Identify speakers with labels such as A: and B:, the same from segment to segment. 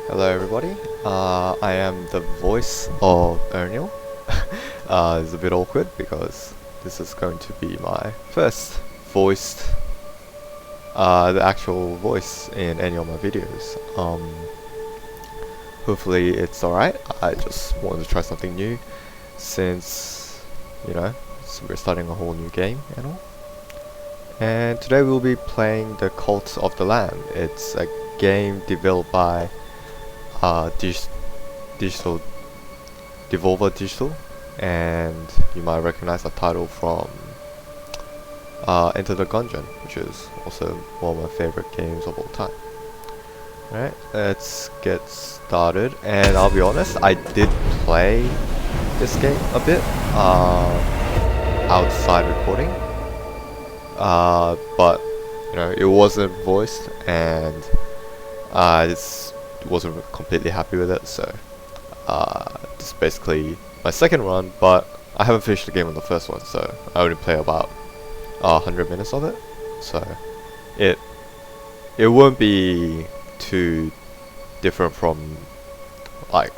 A: Hello everybody, I am the voice of Erniel. It's a bit awkward because this is going to be my first voiced, the actual voice in any of my videos. Hopefully it's alright. I just wanted to try something new since, so we're starting a whole new game and all. And today we'll be playing the Cult of the Lamb. It's a game developed by digital Devolver Digital, and you might recognize the title from Enter the Gungeon, which is also one of my favorite games of all time. Alright, let's get started. And I'll be honest, I did play this game a bit outside recording, but it wasn't voiced, and it's wasn't completely happy with it, so this is basically my second run, but I haven't finished the game on the first one, so I only play about 100 minutes of it, so it won't be too different from like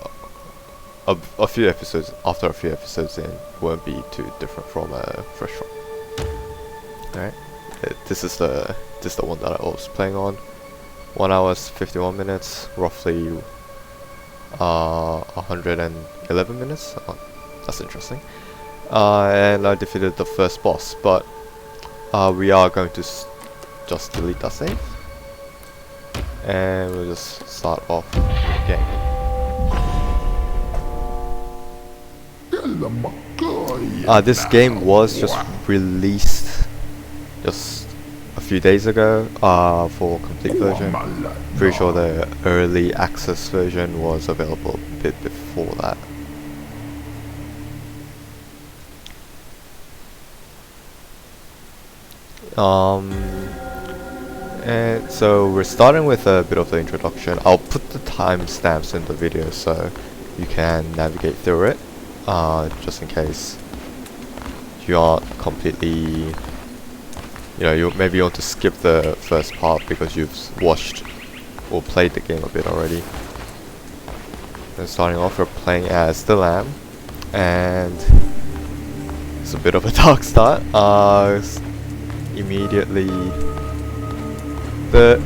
A: a few episodes. After a few episodes in, it won't be too different from a fresh one. Alright, this is the one that I was playing on. 1 hour 51 minutes, roughly 111 minutes. Oh, that's interesting. And I defeated the first boss, but we are going to just delete that save, and we'll just start off with the game. This game was just released just a few days ago for complete version. Pretty sure the early access version was available a bit before that. And so we're starting with a bit of the introduction. I'll put the timestamps in the video so you can navigate through it, just in case you aren't completely, you maybe want to skip the first part because you've watched or played the game a bit already. And starting off, we're playing as the lamb, and it's a bit of a dark start. Immediately, the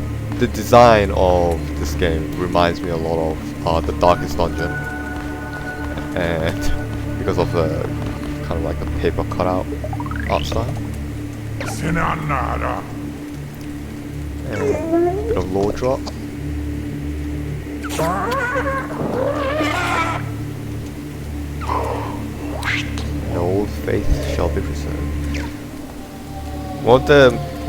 A: design of this game reminds me a lot of the Darkest Dungeon, and because of the kind of like a paper cutout art style. And a bit of lore drop. The old faith shall be preserved. One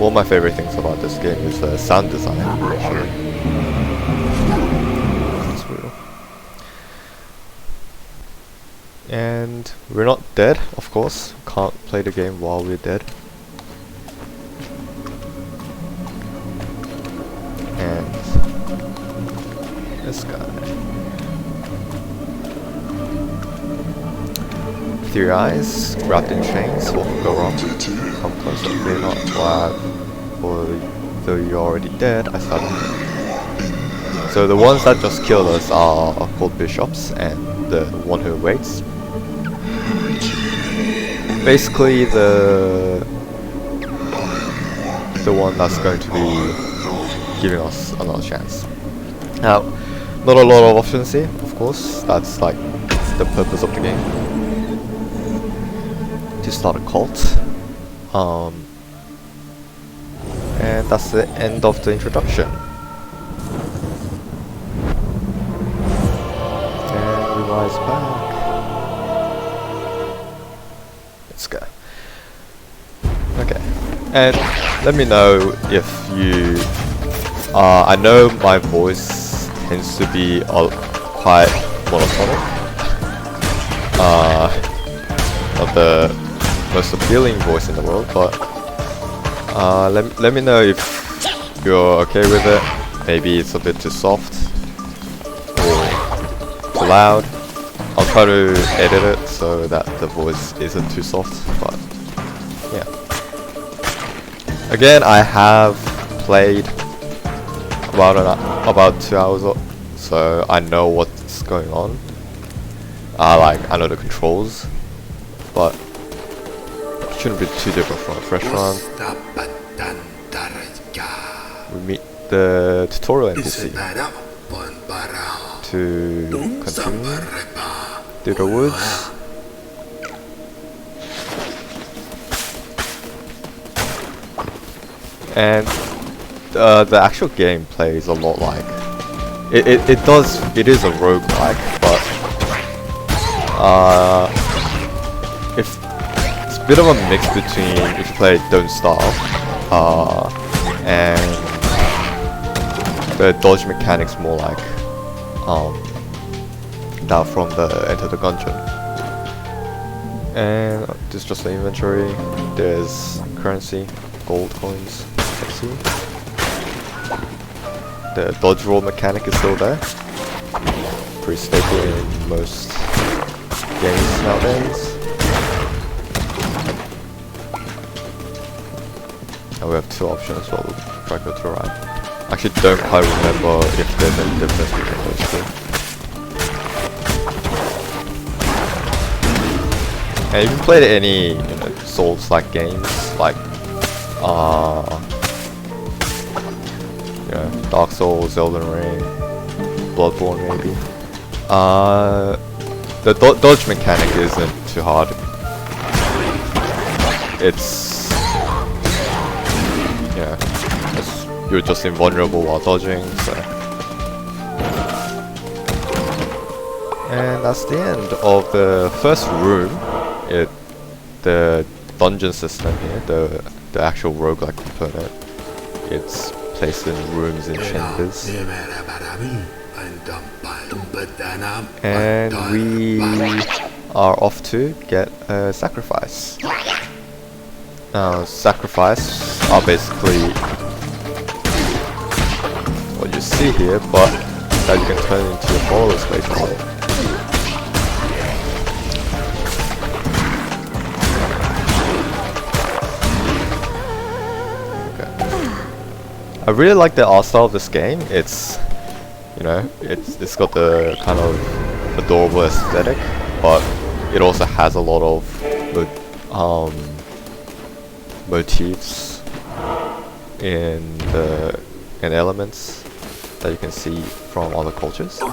A: of my favorite things about this game is the sound design, actually. It's real. And we're not dead, of course. Can't play the game while we're dead. And this guy. 3 eyes, grabbed in chains, what could go wrong? Come closer, fear not, though you're already dead, I started. So the ones that just killed us are called bishops, and the one who waits. Basically the one that's going to be giving us another chance. Now, not a lot of options here, of course. That's like the purpose of the game, to start a cult. And that's the end of the introduction. And we rise back. Let's go. Okay, and let me know if you I know my voice tends to be quite monotonic, not the most appealing voice in the world, but let me know if you're okay with it. Maybe it's a bit too soft or too loud. I'll try to edit it so that the voice isn't too soft, but yeah. Again, I have played about 2 hours or so I know what's going on. I know the controls, but it shouldn't be too different from a fresh run. We meet the tutorial NPC to continue through the woods. And the actual gameplay is a lot like it is a roguelike, but it's a bit of a mix between if you play Don't Starve and the dodge mechanics more like that from the Enter the Gungeon. And this is just the inventory. There's currency, gold coins. Let's see. The dodge roll mechanic is still there. Pretty staple in most games nowadays. And we have two options, so we'll try to go to the right. Actually don't quite remember if there's any difference between those two. And if you played any, Souls-like games, like Dark Souls, Elden Ring, Bloodborne maybe. The dodge mechanic isn't too hard. It's you're just invulnerable while dodging, so. And that's the end of the first room. The dungeon system here, the actual roguelike component. It's placed in rooms and chambers. And we are off to get a sacrifice. Now, sacrifice are basically what you see here, but that you can turn into your followers basically. I really like the art style of this game. It's, it's got the kind of adorable aesthetic, but it also has a lot of motifs and elements that you can see from other cultures. I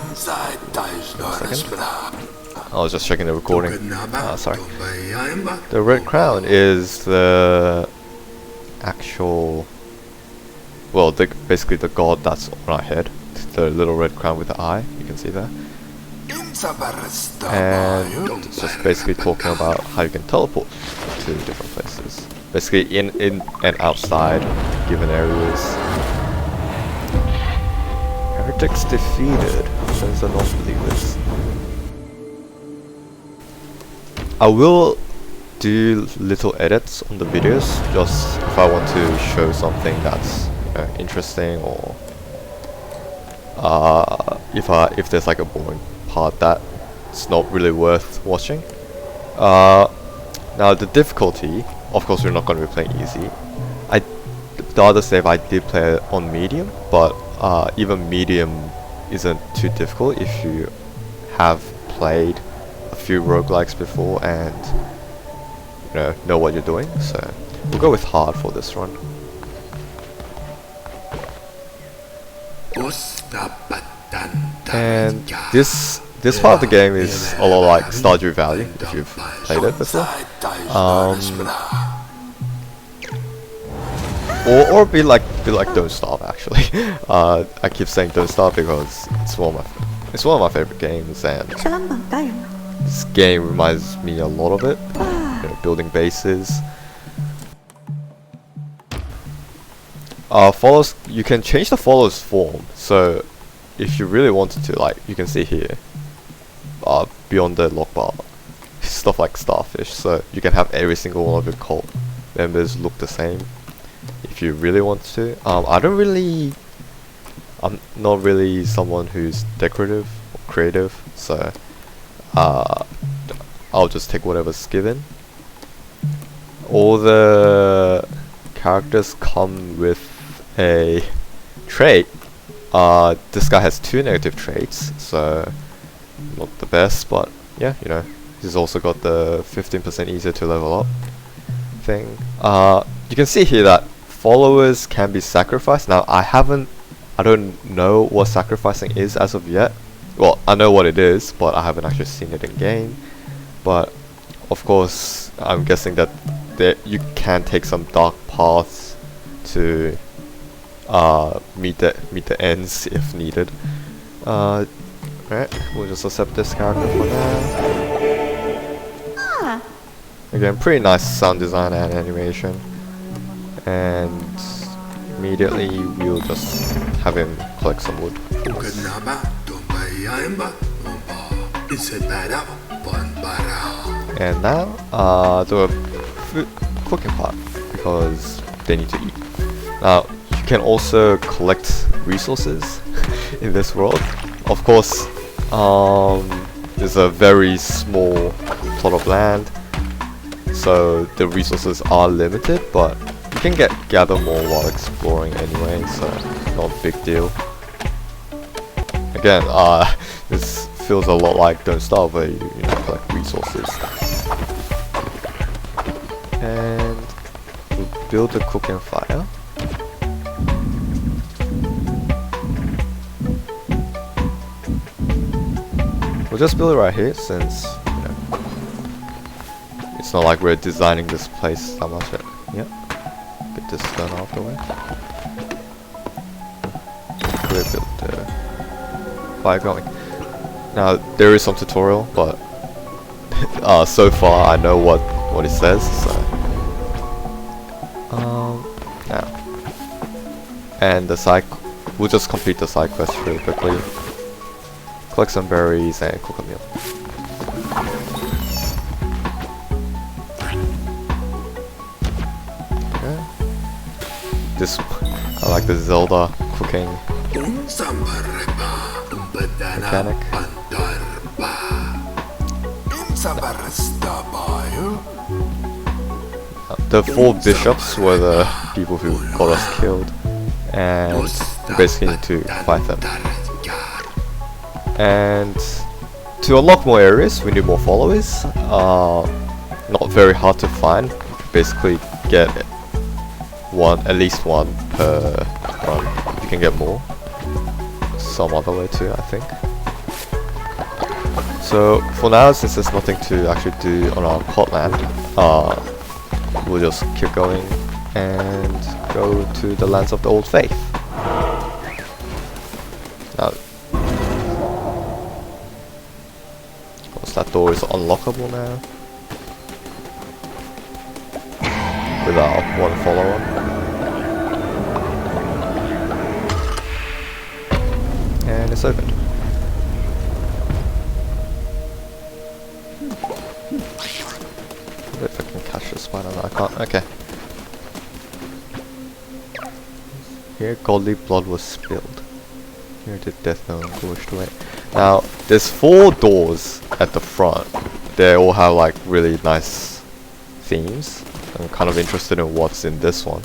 A: was just checking the recording. Sorry. The red crown is the actual. Well, basically the god that's on our head, the little red crown with the eye, you can see there. And it's just basically talking about how you can teleport to different places. Basically in and outside given areas. Heretics defeated, says the non-believers. I will do little edits on the videos, just if I want to show something that's interesting, or if there's like a boring part that's not really worth watching. Now the difficulty, of course we're not going to be playing easy. The other save I did play it on medium, but even medium isn't too difficult if you have played a few roguelikes before and know what you're doing. So we'll go with hard for this run. And this part of the game is a lot like Stardew Valley, if you've played it before. Or be like Don't Starve actually. I keep saying Don't Starve because it's one of my favorite games, and this game reminds me a lot of it. Building bases. Follows, you can change the follows form, so if you really wanted to, you can see here, beyond the lockbar, stuff like starfish, so you can have every single one of your cult members look the same if you really want to. I'm not really someone who's decorative or creative, so I'll just take whatever's given. All the characters come with a trait this guy has 2 negative traits, so not the best, but yeah, you know, he's also got the 15% easier to level up thing. You can see here that followers can be sacrificed. Now I don't know what sacrificing is as of yet. Well, I know what it is, but I haven't actually seen it in game. But of course, I'm guessing that you can take some dark paths to meet the ends if needed. Right, we'll just accept this character for now. Again, pretty nice sound design and animation. And immediately we'll just have him collect some wood. And now, the cooking pot, because they need to eat. Now, you can also collect resources in this world. Of course, there's a very small plot of land, so the resources are limited, but you can gather more while exploring anyway, so not a big deal. Again, this feels a lot like Don't Starve, where you collect resources. And we'll build a cooking fire. We'll just build it right here, since you know it's not like we're designing this place that much. Yeah, get this done out of the way. We'll build the fire going. Now there is some tutorial, but so far I know what it says. So now, and the side, we'll just complete the side quest really quickly. Collect some berries and cook a meal. Okay. This, I like the Zelda cooking mechanic. The 4 bishops were the people who got us killed, and we basically need to fight them. And to unlock more areas, we need more followers. Not very hard to find. Basically, get at least one per run. You can get more some other way too, I think. So for now, since there's nothing to actually do on our Cotland, we'll just keep going and go to the lands of the Old Faith. Now, that door is unlockable now without one follower. And it's opened. If I can catch the spider, no, I can't. Okay. Here, godly blood was spilled. Here, did death no one wished away. Now, there's 4 doors at the front. They all have like really nice themes. I'm kind of interested in what's in this one.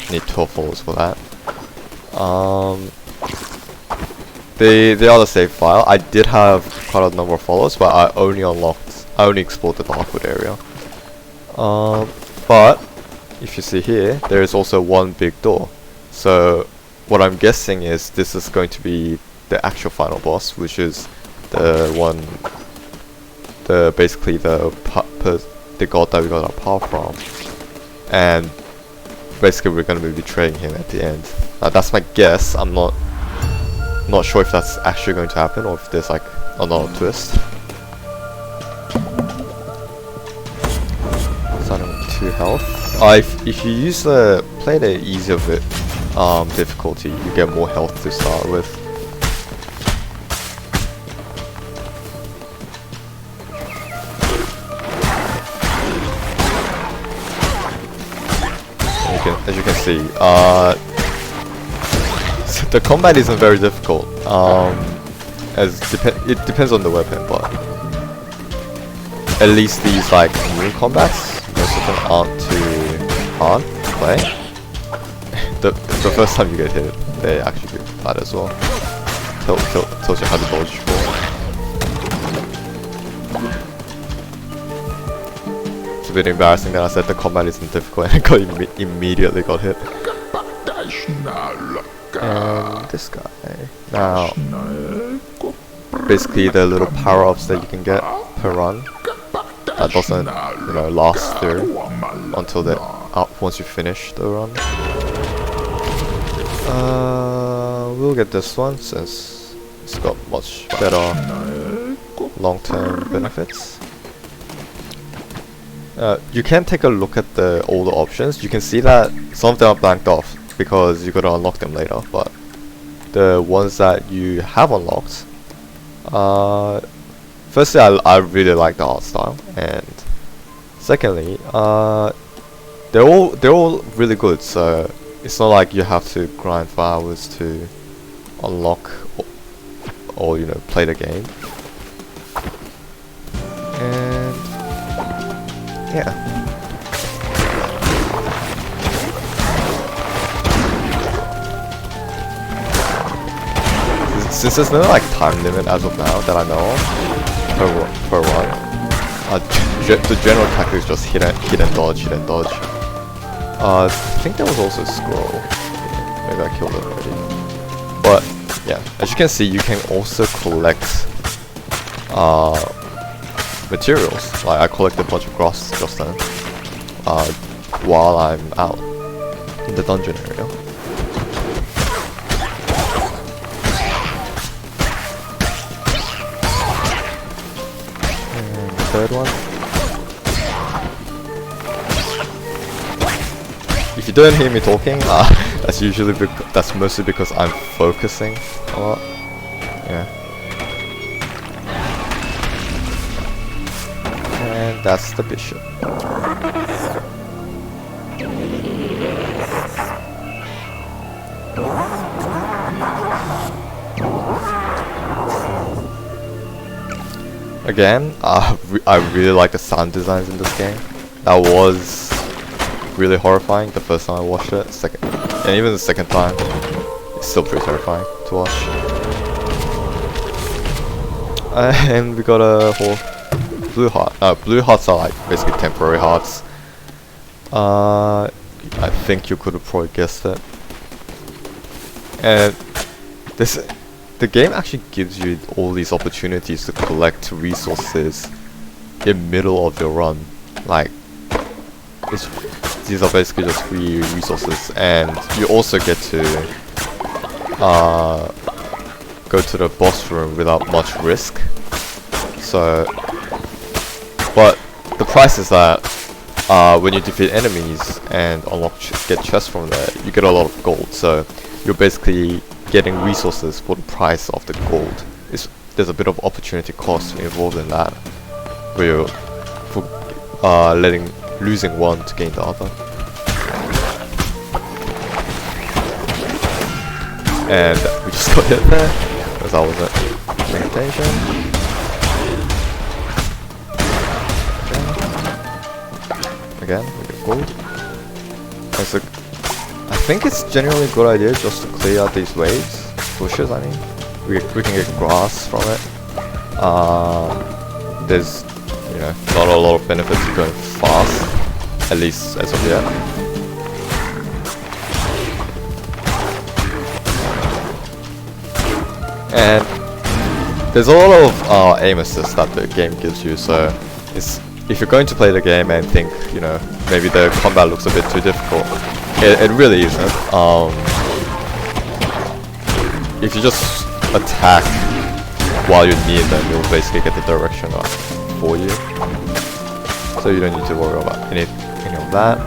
A: Need 12 followers for that. They are the save file. I did have quite a number of followers, but I only explored the Darkwood area. But if you see here, there is also one big door. So what I'm guessing is this is going to be the actual final boss, which is the one, basically the god that we got our power from, and basically we're going to be betraying him at the end. Now that's my guess. I'm not sure if that's actually going to happen or if there's like another twist. Starting with 2 health. If you use play the easier difficulty, you get more health to start with. As you can see, so the combat isn't very difficult. It depends on the weapon, but at least these like new combats, most of them aren't too hard to play. The first time you get hit, they actually do that as well. Tells you how to dodge for. It's a bit embarrassing that I said the combat isn't difficult and immediately got hit. And this guy. Now, basically the little power-ups that you can get per run, that doesn't, you know, last through until the once you finish the run. We'll get this one since it's got much better long-term benefits. You can take a look at all the options. You can see that some of them are blanked off because you gotta unlock them later, but the ones that you have unlocked, firstly, I really like the art style, and secondly, they're all really good. So it's not like you have to grind for hours to unlock or you know, play the game. And yeah. Since there's no like time limit as of now that I know of per run, the general tactic is just hit and dodge. I think there was also a scroll. Yeah, maybe I killed it already. But yeah, as you can see, you can also collect materials. Like I collected a bunch of grass just then while I'm out in the dungeon area. Third one. If you don't hear me talking, that's mostly because I'm focusing a lot. Yeah. And that's the bishop. Again, I really like the sound designs in this game. That was really horrifying the first time I watched it. And even the second time, it's still pretty terrifying to watch. And we got a whole blue heart. Blue hearts are like basically temporary hearts. I think you could have probably guessed it. And the game actually gives you all these opportunities to collect resources in middle of your run. Like, these are basically just free resources, and you also get to go to the boss room without much risk. So, but the price is that when you defeat enemies and get chests from there, you get a lot of gold. So you're basically getting resources for the price of the gold. There's a bit of opportunity cost involved in that, where you're losing one to gain the other. And we just got hit there because I wasn't paying attention. Again, we get gold. And so I think it's generally a good idea just to clear out these waves, bushes. I mean, we can get grass from it. There's, you know, not a lot of benefits to going fast, at least as of yet. And there's a lot of aim assist that the game gives you, so if you're going to play the game and think, you know, maybe the combat looks a bit too difficult, it really isn't. If you just attack while you're near them, you'll basically get the direction up for you. So you don't need to worry about any of that.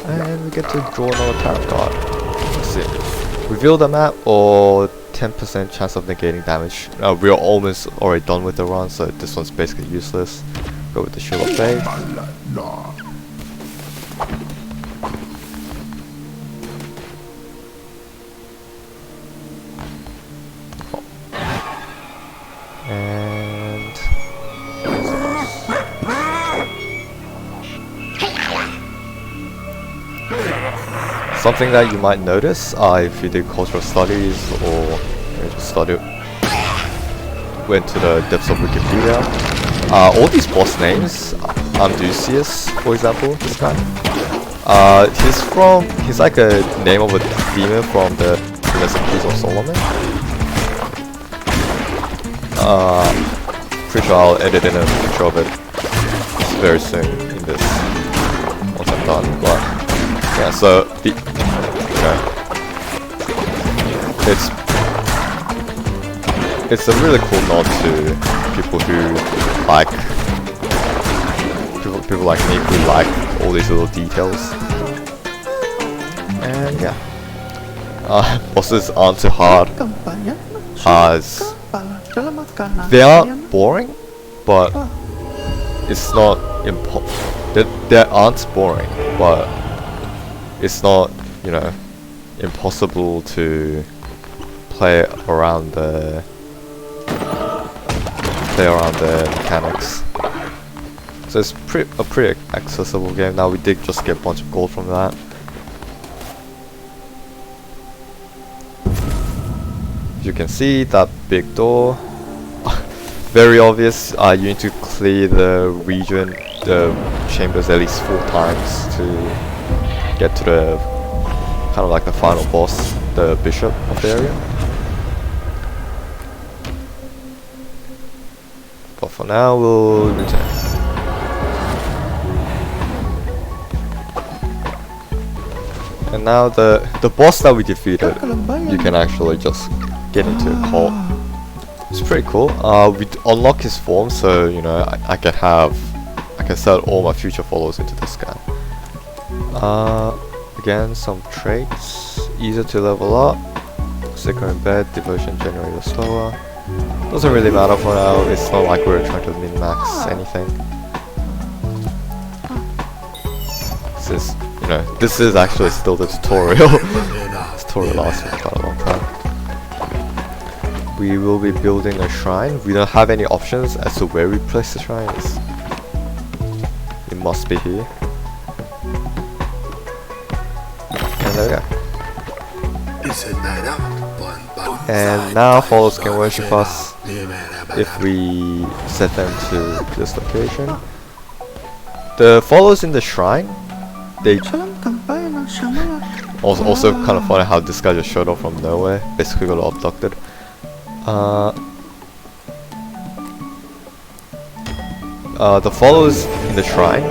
A: And we get to draw another tarot card. Let's see. Reveal the map or 10% chance of negating damage. We're almost already done with the run, so this one's basically useless. Go with the Shield of Faith. And something that you might notice if you did cultural studies or just went to the depths of Wikipedia. All these boss names, Amdusias, for example, this guy. He's like a name of a demon from the Recipes of Solomon. Pretty sure I'll edit in a picture of it very soon in this once I'm done. But yeah, so it's a really cool nod to people who like people like me who like all these little details. And yeah, bosses aren't too hard as they are boring, but it's not they aren't boring, but it's not, you know, impossible to play around the mechanics. So it's a pretty accessible game. Now we did just get a bunch of gold from that. You can see that big door. Very obvious. You need to clear the region, the chambers at least 4 times to get to the kind of like the final boss, the bishop of the area. But for now, we'll return. And now the boss that we defeated, you can actually just get into a cult. It's pretty cool. We unlock his form, so you know I can set all my future followers into this guy. Again, some traits, easier to level up, sicker in bed, devotion generator slower. Doesn't really matter for now. It's not like we're trying to min-max anything. This is actually still the tutorial. This tutorial lasts for quite a long time. We will be building a shrine. We don't have any options as to where we place the shrine. It must be here. And there we go. And now followers can worship us if we set them to this location. The followers in the shrine, they also kind of funny how this guy just showed up from nowhere, basically got abducted. The followers in the shrine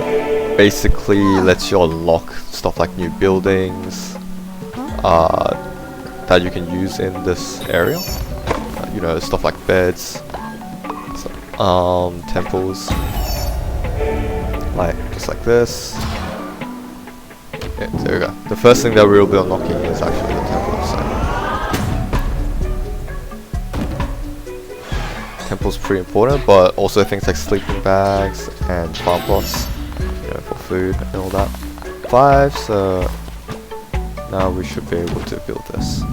A: basically lets you unlock stuff like new buildings that you can use in this area. You know, stuff like beds, temples, just like this. Yeah, there we go. The first thing that we'll be unlocking is actually the temple. So. Temple's pretty important, but also things like sleeping bags and farm plots, you know, for food and all that. 5, so now we should be able to build this.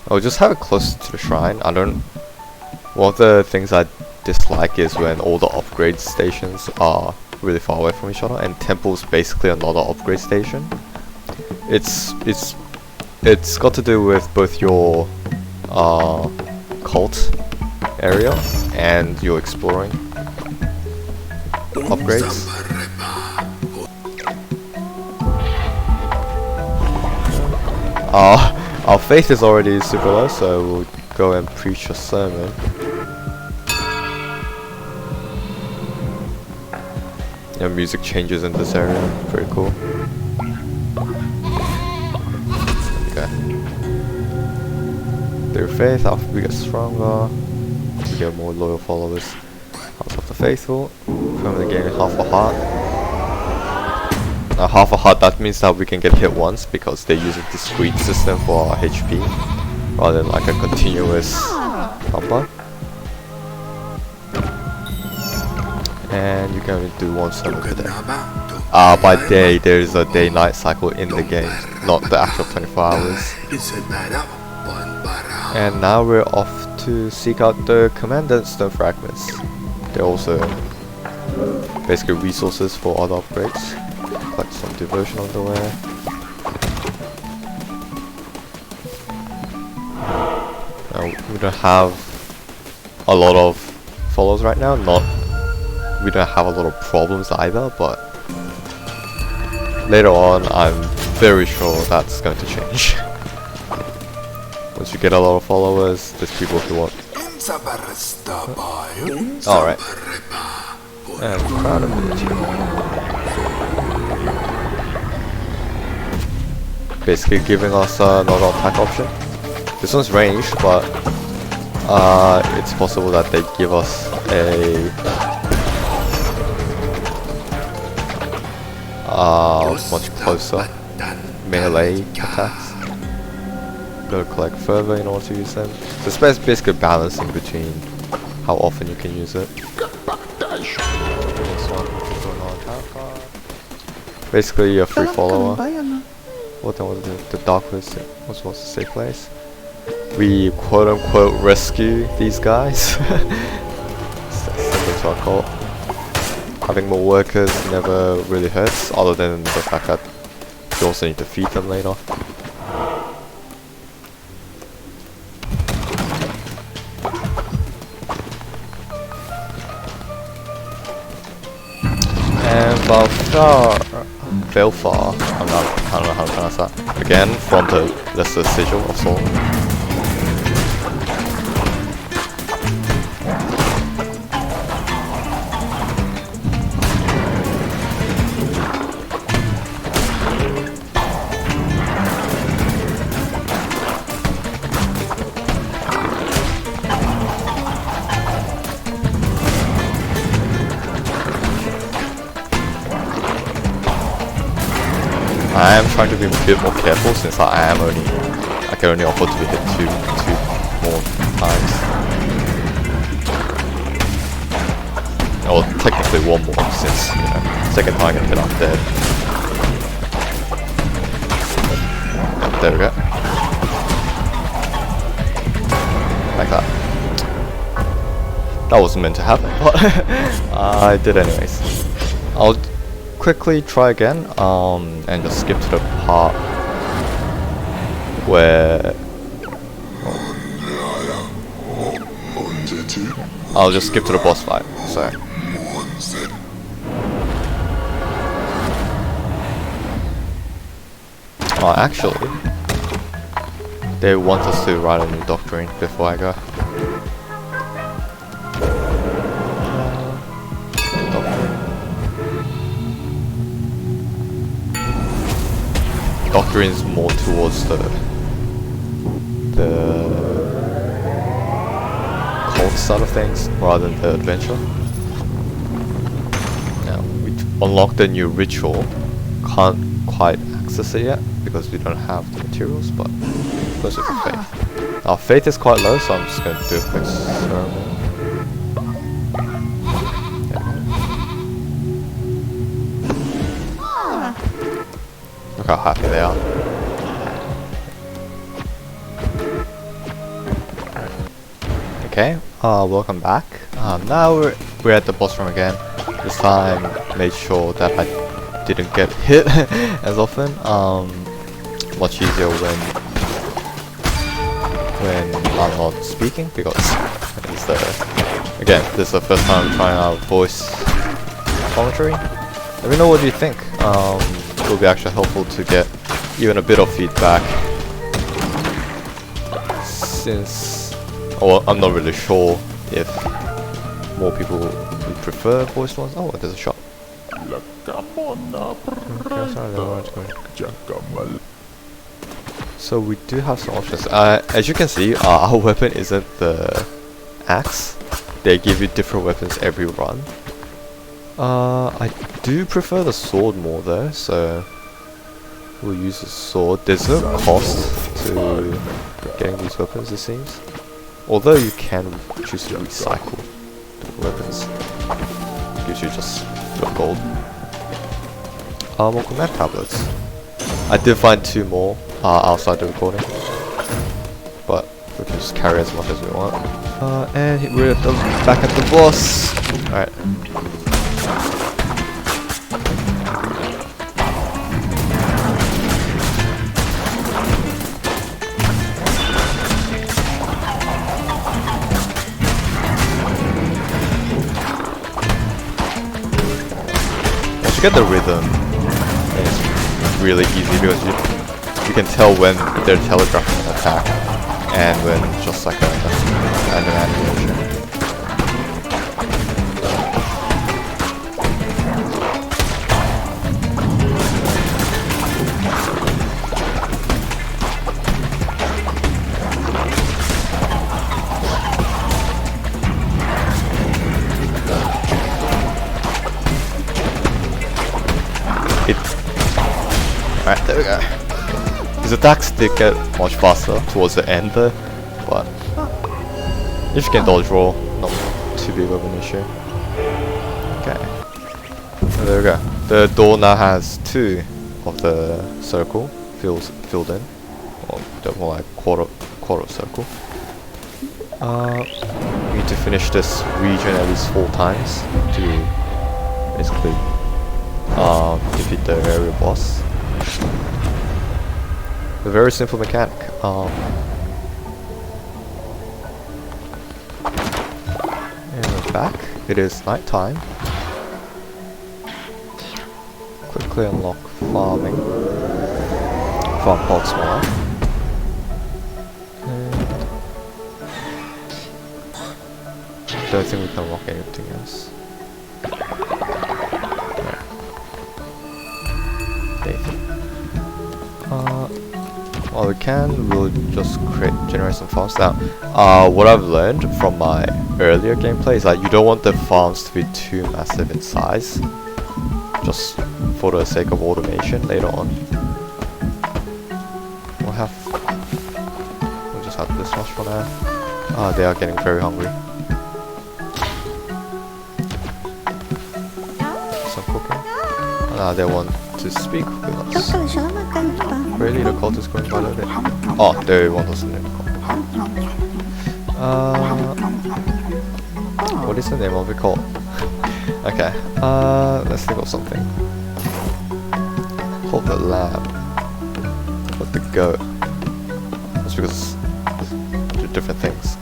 A: I'll just have it close to the shrine. One of the things I dislike is when all the upgrade stations are really far away from each other, and temple's basically another upgrade station. It's got to do with both your cult area and your exploring upgrades. Our faith is already super low, so we'll go and preach a sermon. Yeah, music changes in this area, pretty cool. Okay. Through faith, after we get stronger, we get more loyal followers. House of the Faithful, permanently gain half a heart. Now half a heart, that means that we can get hit once because they use a discrete system for our HP rather than like a continuous combo. And you can only do one sermon per day. By day, there is a day-night cycle in the game, not the actual 24 hours. And now we're off to seek out the Commandant Stone Fragments. They're also basically resources for other upgrades, like some devotion on the way. We don't have a lot of followers right now. We don't have a lot of problems either, but later on I'm very sure that's going to change. Once you get a lot of followers, there's people who want. Alright. I'm proud of it too. Basically giving us another attack option. This one's ranged, but it's possible that they give us a much closer melee attacks. Gotta collect further in order to use them. So it's basically balancing between how often you can use it. Basically a free follower. What was the dark was supposed to say place? We quote unquote rescue these guys. Similar to our cult. Having more workers never really hurts, other than the fact that you also need to feed them later. And Valefar, I don't know how to pronounce that. Again, from the Lesser Sigil of Soul. I am trying to be a bit more careful since I can only afford to be hit two more times. Or technically one more since, you know, second time I get hit I'm dead. There we go. Like that. That wasn't meant to happen, but I did anyways. I'll quickly try again, and just skip to the part where I'll just skip to the boss fight. So actually, they want us to write a new doctrine before I go. Doctrine is more towards the cult side of things rather than the adventure. Now we unlocked a new ritual. Can't quite access it yet because we don't have the materials, but closer to faith. Our faith is quite low, so I'm just going to do a quick ceremony. Look how happy they are. Okay, welcome back. Now we're at the boss room again. This time, made sure that I didn't get hit as often. Much easier when I'm not speaking because it's again, this is the first time I'm trying out voice commentary. Let me know what you think. It will be actually helpful to get even a bit of feedback, since I'm not really sure if more people would prefer voiced ones. Oh, there's a shot. So we do have some options. As you can see, our weapon isn't the axe. They give you different weapons every run. I do prefer the sword more though, so we'll use the sword. There's no cost to getting these weapons, it seems. Although you can choose to recycle the weapons. Gives you just your gold. More command tablets. I did find 2 more outside the recording, but we can just carry as much as we want. And we're back at the boss. Alright. once you get the rhythm, it's really easy because you can tell when they're telegraphing an attack and when it's just like an animation. Alright, there we go. His attacks did get much faster towards the end there, but if you can dodge roll, not too big of an issue. Okay. So there we go. The door now has 2 of the circle filled in. Or more like quarter circle. We need to finish this region at least 4 times to basically defeat the area boss. A very simple mechanic. And we're back. It is night time. Quickly unlock farming. Farm pots more. And don't think we can unlock anything else. Well, we can, we'll just generate some farms. Now, what I've learned from my earlier gameplay is that you don't want the farms to be too massive in size, just for the sake of automation later on. We'll just have this much for now. They are getting very hungry. Some cooking. They want to speak with us. Really, the cult is going by the bit. Oh, they want us in the cult. What is the name of the cult? Okay, let's think of something. Hold the lamb. What the goat? That's because they're different things.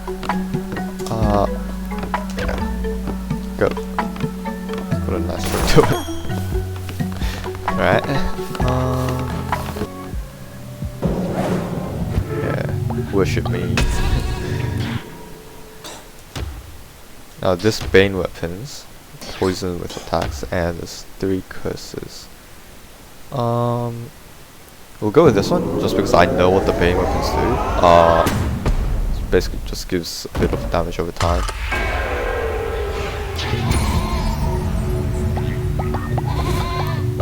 A: Yeah. Goat. Put a nice look to it. Alright. Yeah. Worship me. Now this Bane weapons, poison with attacks, and there's 3 curses. We'll go with this one, just because I know what the Bane weapons do. Basically just gives a bit of damage over time.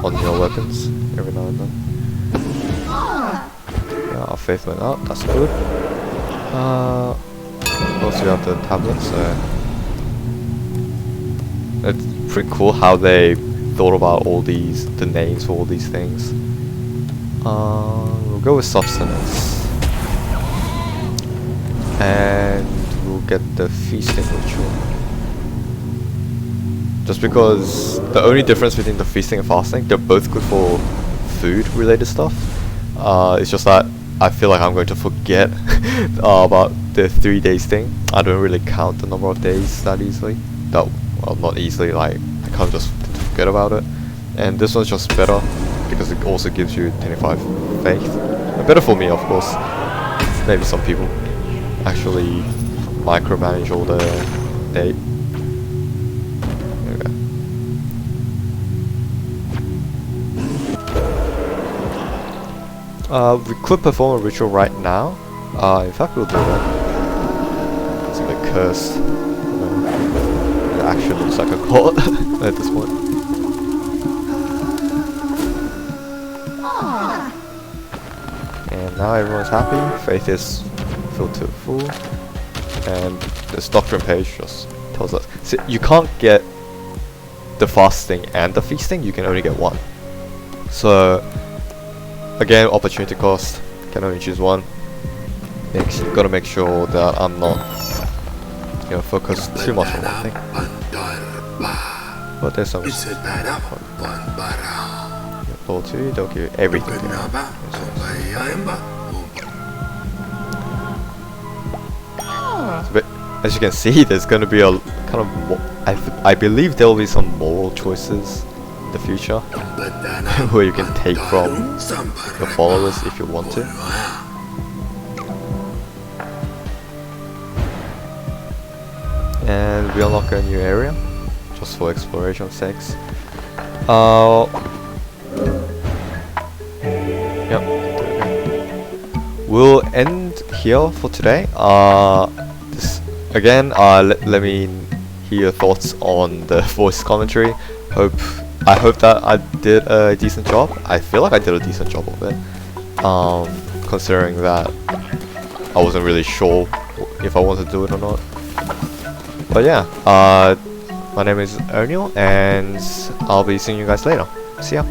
A: On your weapons, every now and then. Yeah, our faith went up, that's good. Also we have the tablet, so it's pretty cool how they thought about all these, the names for all these things. We'll go with substance. And we'll get the feasting ritual. Just because the only difference between the feasting and fasting, they're both good for food related stuff. It's just that I feel like I'm going to forget about the 3 days thing. I don't really count the number of days that easily. Well, not easily, like I can't just forget about it. And this one's just better because it also gives you 25 faith. Better for me, of course. Maybe some people actually micromanage all the day. We could perform a ritual right now. In fact, we'll do that. It's a bit cursed. It actually looks like a cult at this point. And now everyone's happy. Faith is filled to full. And this doctrine page just tells us. See, you can't get the fasting and the feasting, you can only get one. So again, opportunity cost, can only choose one. Gotta make sure that I'm not, focused too much on one thing. But there's some. Level 2, they'll give you everything. But as you can see, there's gonna be a kind of, I believe there will be some moral choices the future, where you can take from your followers if you want to. And we unlock a new area, just for exploration sakes. Yep. We'll end here for today. Let me hear your thoughts on the voice commentary. I hope that I did a decent job. I feel like I did a decent job of it. Considering that I wasn't really sure if I wanted to do it or not. But yeah, my name is O'Neill, and I'll be seeing you guys later. See ya.